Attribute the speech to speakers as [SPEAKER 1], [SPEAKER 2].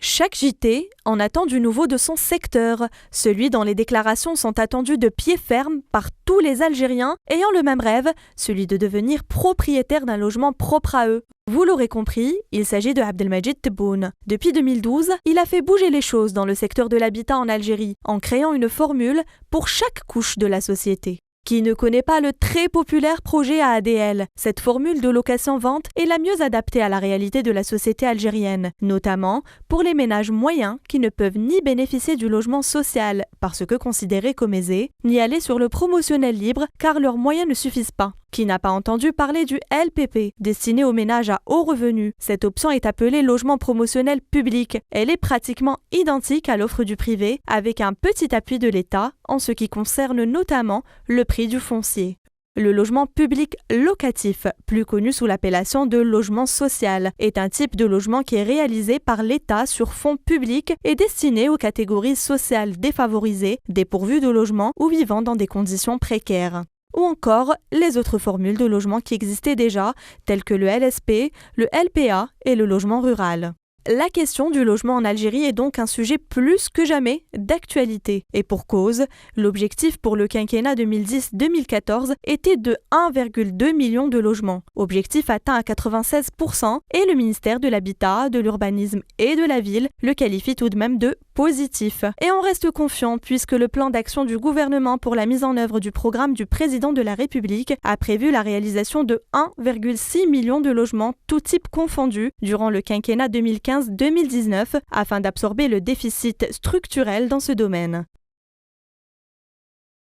[SPEAKER 1] Chaque JT en attend du nouveau de son secteur, celui dont les déclarations sont attendues de pied ferme par tous les Algériens ayant le même rêve, celui de devenir propriétaire d'un logement propre à eux. Vous l'aurez compris, il s'agit de Abdelmajid Tebboune. Depuis 2012, il a fait bouger les choses dans le secteur de l'habitat en Algérie, en créant une formule pour chaque couche de la société. Qui ne connaît pas le très populaire projet AADL? Cette formule de location-vente est la mieux adaptée à la réalité de la société algérienne, notamment pour les ménages moyens qui ne peuvent ni bénéficier du logement social parce que considérés comme aisés, ni aller sur le promotionnel libre car leurs moyens ne suffisent pas. Qui n'a pas entendu parler du LPP, destiné aux ménages à haut revenu? Cette option est appelée logement promotionnel public. Elle est pratiquement identique à l'offre du privé, avec un petit appui de l'État en ce qui concerne notamment le prix du foncier. Le logement public locatif, plus connu sous l'appellation de logement social, est un type de logement qui est réalisé par l'État sur fonds publics et destiné aux catégories sociales défavorisées, dépourvues de logement ou vivant dans des conditions précaires. Ou encore les autres formules de logement qui existaient déjà, telles que le LSP, le LPA et le logement rural. La question du logement en Algérie est donc un sujet plus que jamais d'actualité. Et pour cause, l'objectif pour le quinquennat 2010-2014 était de 1,2 million de logements. Objectif atteint à 96% et le ministère de l'Habitat, de l'Urbanisme et de la Ville le qualifie tout de même de positif. Et on reste confiant puisque le plan d'action du gouvernement pour la mise en œuvre du programme du président de la République a prévu la réalisation de 1,6 million de logements, tous types confondus, durant le quinquennat 2015-2019 afin d'absorber le déficit structurel dans ce domaine.